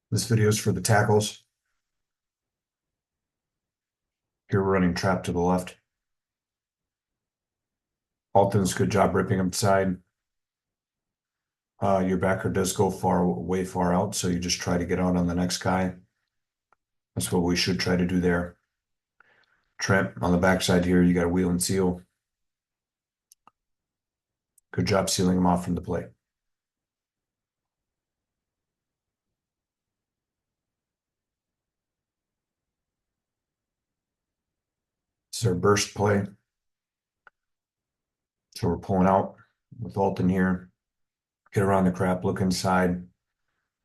This video is for the tackles. Here we're running trap to the left. Alton's good job ripping him side. Your backer does go way far out, so you just try to get out on the next guy. That's what we should try to do there. Trent, on the backside here, you got a wheel and seal. Good job sealing him off from the play. This is our burst play. So we're pulling out with Alton here. Get around the crap, look inside.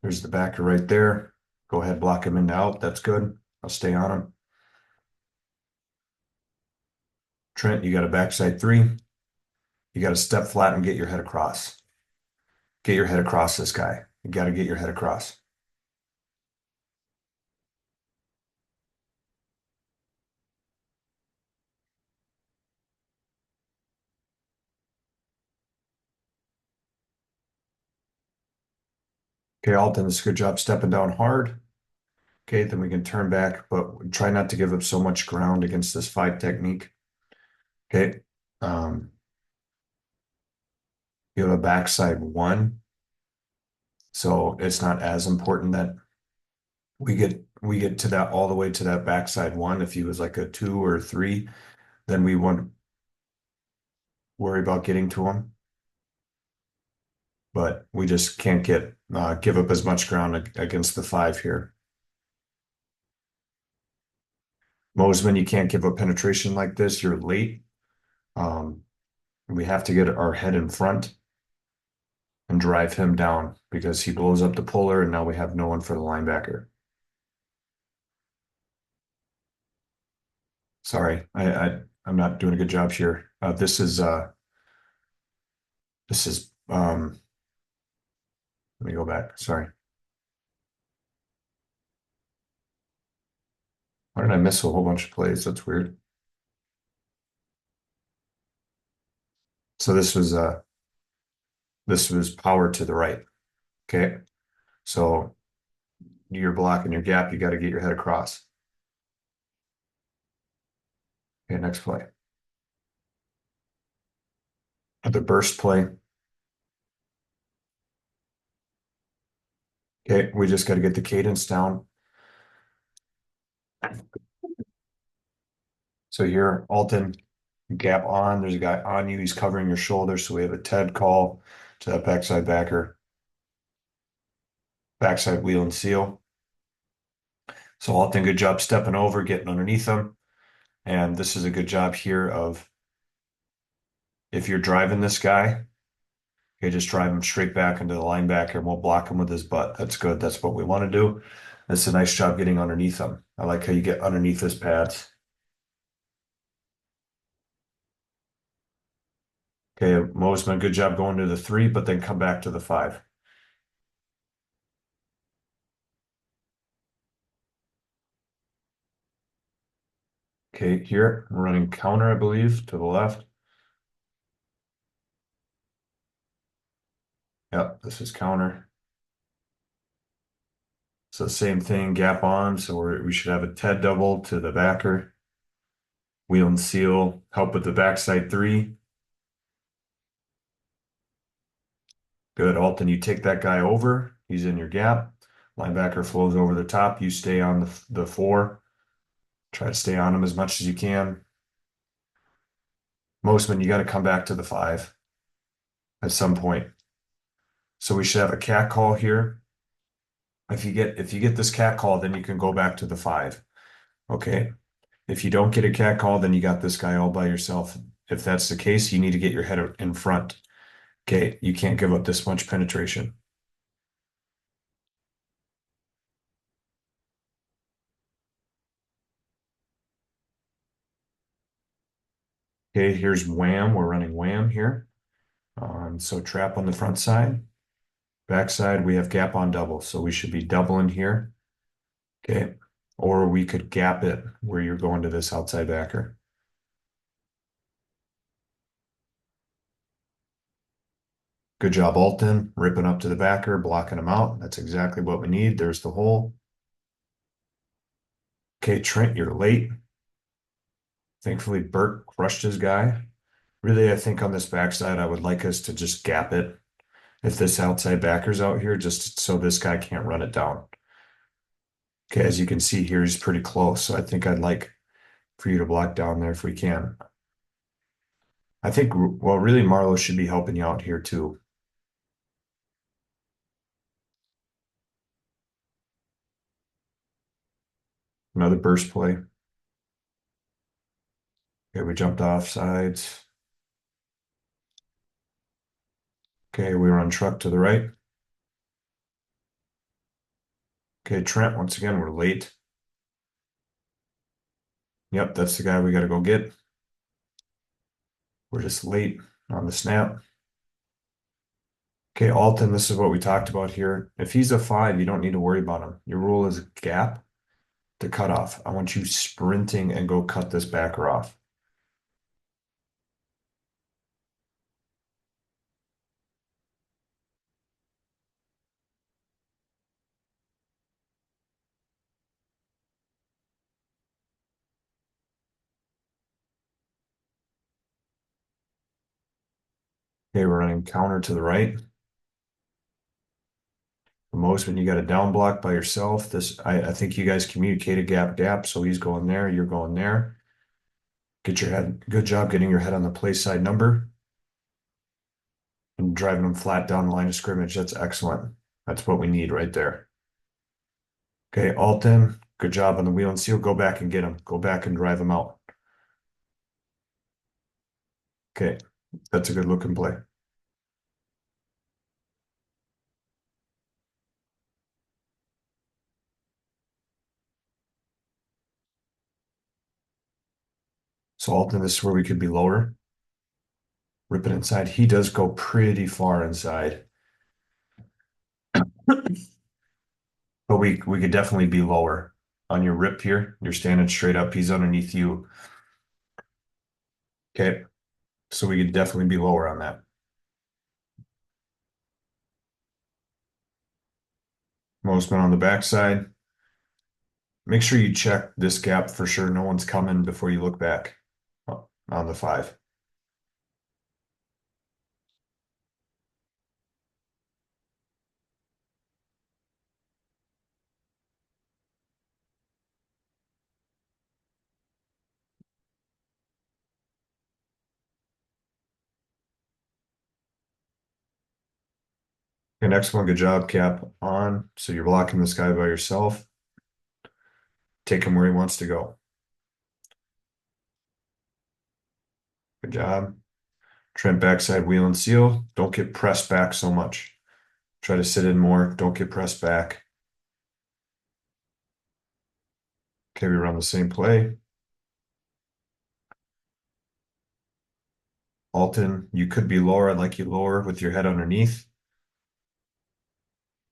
There's the backer right there. Go ahead, block him into out. That's good. I'll stay on him. Trent, you got a backside three. You got to step flat and get your head across. Get your head across this guy. You got to get your head across. Okay, Alton, it's a good job stepping down hard. Okay, then we can turn back, but try not to give up so much ground against this five technique. Okay. Um, you have a backside one. So it's not as important that we get to that all the way to that backside one. If he was like a two or a three, then we won't worry about getting to him. But we just can't give up as much ground against the five here. Mosman, you can't give up penetration like this. You're late. Um, we have to get our head in front and drive him down because he blows up the puller, and now we have no one for the linebacker. Sorry, I'm not doing a good job here. This is let me go back. Sorry. Why did I miss a whole bunch of plays? That's weird. So this was power to the right. Okay. So you're blocking your gap, you got to get your head across. Okay, next play. The burst play. Okay, we just got to get the cadence down. So here, Alton, gap on. There's a guy on you. He's covering your shoulder. So we have a Ted call to that backside backer, backside wheel and seal. So Alton, good job stepping over, getting underneath him. And this is a good job here of if you're driving this guy, okay, just drive him straight back into the linebacker and we'll block him with his butt. That's good. That's what we want to do. That's a nice job getting underneath him. I like how you get underneath his pads. Okay, Mosman, good job going to the three, but then come back to the five. Okay, here we're running counter, I believe, to the left. Yep, this is counter. So same thing, gap on. So we should have a Ted double to the backer. Wheel and seal, help with the backside three. Good, Alton, you take that guy over. He's in your gap. Linebacker flows over the top. You stay on the four. Try to stay on him as much as you can. Mosman, you got to come back to the five at some point. So we should have a cat call here. If you get this cat call, then you can go back to the five. Okay. If you don't get a cat call, then you got this guy all by yourself. If that's the case, you need to get your head in front. Okay. You can't give up this much penetration. Okay. Here's wham. We're running wham here. So trap on the front side. Backside, we have gap on double. So we should be doubling here. Okay. Or we could gap it where you're going to this outside backer. Good job, Alton, ripping up to the backer, blocking him out. That's exactly what we need. There's the hole. Okay, Trent, you're late. Thankfully, Burt crushed his guy. Really, I think on this backside, I would like us to just gap it if this outside backer's out here, just so this guy can't run it down. Okay, as you can see here, he's pretty close. So I think I'd like for you to block down there if we can. I think, well, really, Marlo should be helping you out here too. Another burst play. Okay, we jumped off sides. Okay, we run truck to the right. Okay, Trent, once again, we're late. Yep, that's the guy we got to go get. We're just late on the snap. Okay, Alton, this is what we talked about here. If he's a five, you don't need to worry about him. Your rule is gap to cut off. I want you sprinting and go cut this backer off. Okay, we're running counter to the right. The most when you got a down block by yourself. I think you guys communicated gap gap, so he's going there, you're going there. Get your head. Good job getting your head on the play side number and driving them flat down the line of scrimmage. That's excellent. That's what we need right there. Okay, Alton, good job on the wheel and seal. Go back and get him. Go back and drive him out. Okay, that's a good looking play. So Alton, this is where we could be lower. Rip it inside. He does go pretty far inside, but we could definitely be lower on your rip here. You're standing straight up. He's underneath you. Okay, so we could definitely be lower on that. Most men on the backside. Make sure you check this gap for sure. No one's coming before you look back on the five. Okay, next one, good job, cap on. So you're blocking this guy by yourself. Take him where he wants to go. Good job. Trent backside wheel and seal. Don't get pressed back so much. Try to sit in more. Don't get pressed back. Okay, we run the same play. Alton, you could be lower. I'd like you lower with your head underneath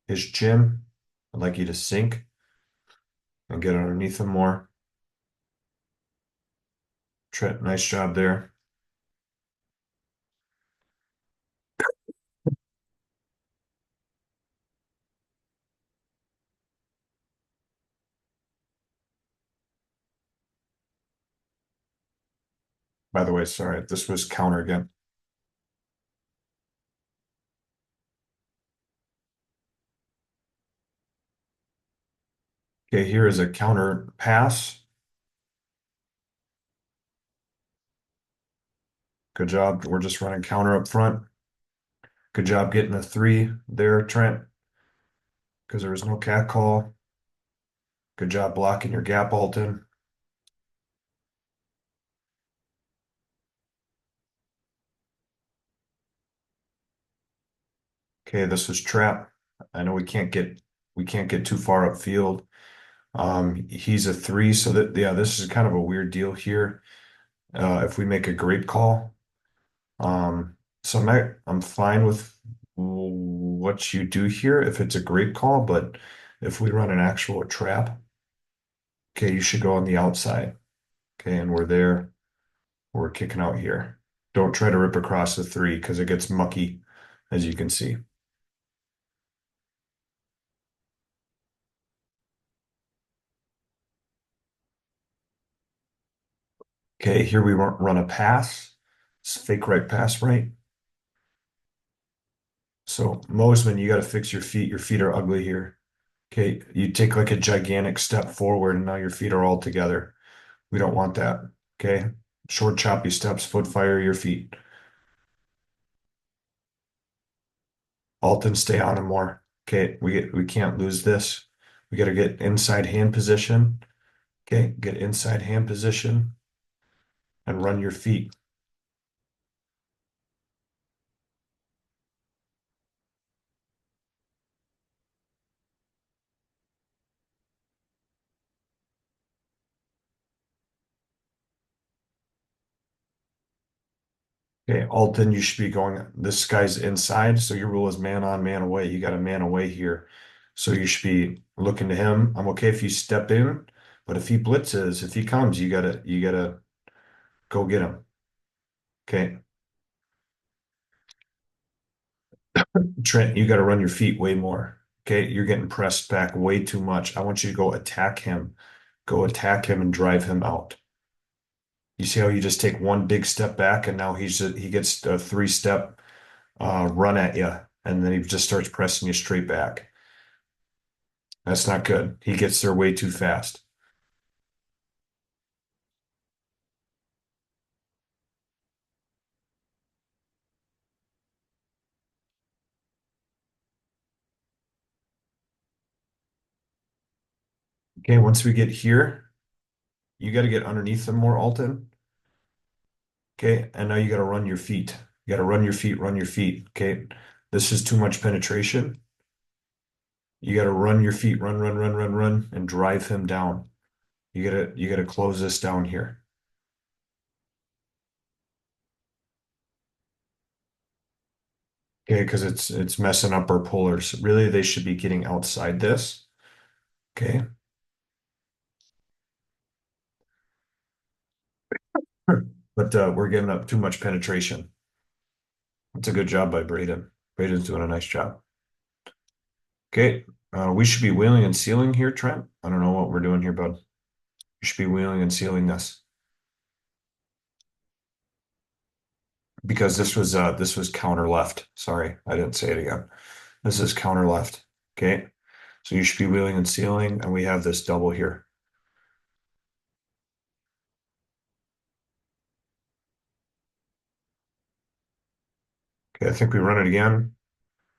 his chin. I'd like you to sink and get underneath him more. Trent, nice job there. By the way, sorry, this was counter again. Okay, here is a counter pass. Good job. We're just running counter up front. Good job getting a three there, Trent, because there was no cat call. Good job blocking your gap, Alton. Okay, this was trap. I know we can't get too far upfield. He's a three, so that yeah, this is kind of a weird deal here. If we make a grape call, so I'm fine with what you do here if it's a grape call, but if we run an actual trap, okay, you should go on the outside. Okay, and we're there. We're kicking out here. Don't try to rip across the three because it gets mucky as you can see. Okay, here we run a pass. It's fake right, pass right. So Mosman, you got to fix your feet. Your feet are ugly here. Okay, you take like a gigantic step forward and now your feet are all together. We don't want that. Okay, short choppy steps, foot fire your feet. Alton, stay on him more. Okay, we can't lose this. We got to get inside hand position. Okay, get inside hand position and run your feet. Okay, Alton, you should be going. This guy's inside, so your rule is man on, man away. You got a man away here, so you should be looking to him. I'm okay if you step in, but if he blitzes, if he comes, you gotta go get him. Okay, Trent, you gotta run your feet way more. Okay, you're getting pressed back way too much. I want you to go attack him. Go attack him and drive him out. You see how you just take one big step back and now he gets a three-step run at you, and then he just starts pressing you straight back. That's not good. He gets there way too fast. Okay, once we get here, you got to get underneath them more, Alton. Okay, and now you got to run your feet. You got to run your feet, run your feet. Okay, this is too much penetration. You got to run your feet, run, run, run, run, run, and drive him down. You gotta close this down here. Okay, because it's messing up our pullers. Really, they should be getting outside this. Okay. But we're giving up too much penetration. That's a good job by Braden. Braden's doing a nice job. Okay, we should be wheeling and sealing here, Trent. I don't know what we're doing here, bud. You should be wheeling and sealing this because this was counter left. Sorry, I didn't say it again. This is counter left. Okay, so you should be wheeling and sealing, and we have this double here. Okay, I think we run it again.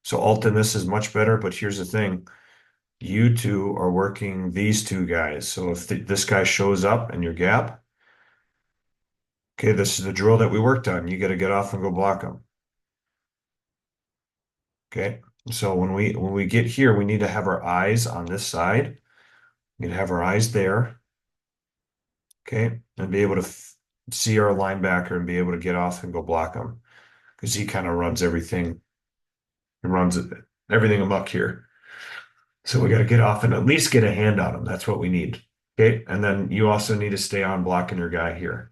So Alton, this is much better, but here's the thing. You two are working these two guys. So if this guy shows up in your gap, okay, this is the drill that we worked on. You got to get off and go block him. Okay. So when we get here, we need to have our eyes on this side. We need to have our eyes there. Okay. And be able to see our linebacker and be able to get off and go block him because he kind of runs everything. He runs everything amok here. So we got to get off and at least get a hand on him. That's what we need. Okay. And then you also need to stay on blocking your guy here.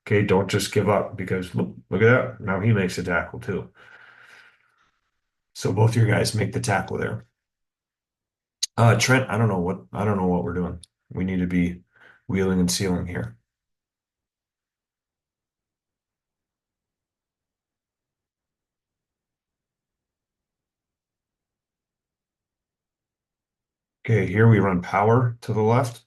Okay. Don't just give up because look at that. Now he makes a tackle too. So both your guys make the tackle there. Trent, I don't know what we're doing. We need to be wheeling and sealing here. Okay, here we run power to the left.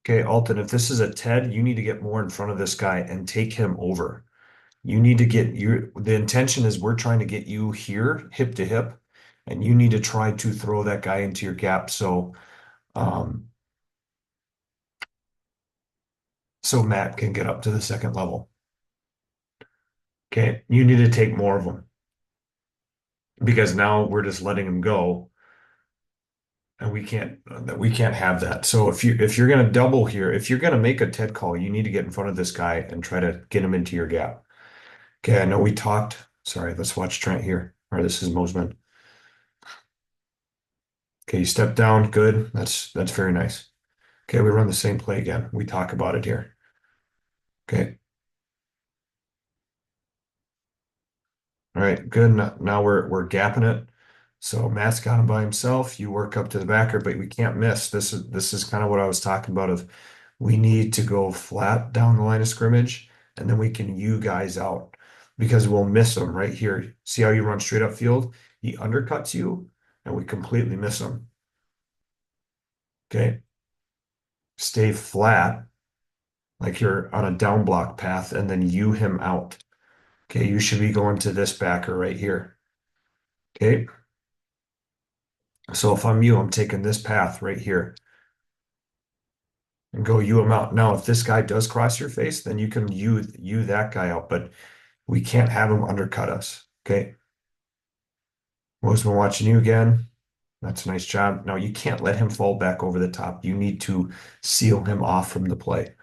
Okay, Alton, if this is a Ted, you need to get more in front of this guy and take him over. You need to get the intention is we're trying to get you here, hip to hip, and you need to try to throw that guy into your gap um so Matt can get up to the second level. Okay, you need to take more of them because now we're just letting him go and we can't have that. So if you're gonna double here, if you're gonna make a Ted call, you need to get in front of this guy and try to get him into your gap. Okay, I know we talked. Sorry, let's watch Trent here. Or this is Mosman. Okay, you step down. Good. That's very nice. Okay, we run the same play again. We talk about it here. Okay. All right, good. Now we're gapping it. So Matt's got him by himself. You work up to the backer, but we can't miss. This is kind of what I was talking about of we need to go flat down the line of scrimmage, and then we can you guys out because we'll miss him right here. See how you run straight up field? He undercuts you, and we completely miss him. Okay. Stay flat like you're on a down block path, and then you him out. Okay, you should be going to this backer right here. Okay. So if I'm you, I'm taking this path right here and go you him out. Now, if this guy does cross your face, then you can you that guy out, but we can't have him undercut us. Okay. Been watching you again. That's a nice job. Now you can't let him fall back over the top. You need to seal him off from the play.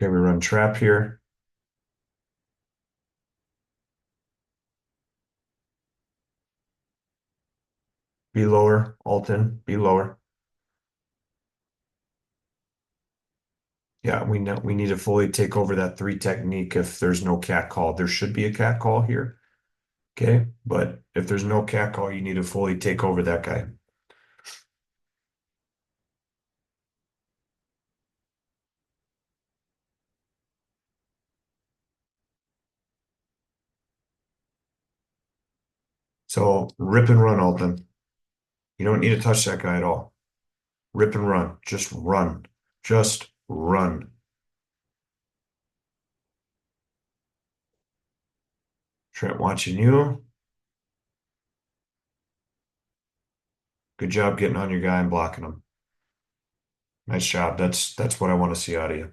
Okay, we run trap here. Be lower, Alton, be lower. Yeah, we know we need to fully take over that three technique if there's no cat call. There should be a cat call here. Okay, but if there's no cat call, you need to fully take over that guy. So rip and run, Alton. You don't need to touch that guy at all. Rip and run. Just run. Just run. Trent watching you. Good job getting on your guy and blocking him. Nice job. That's what I want to see out of you.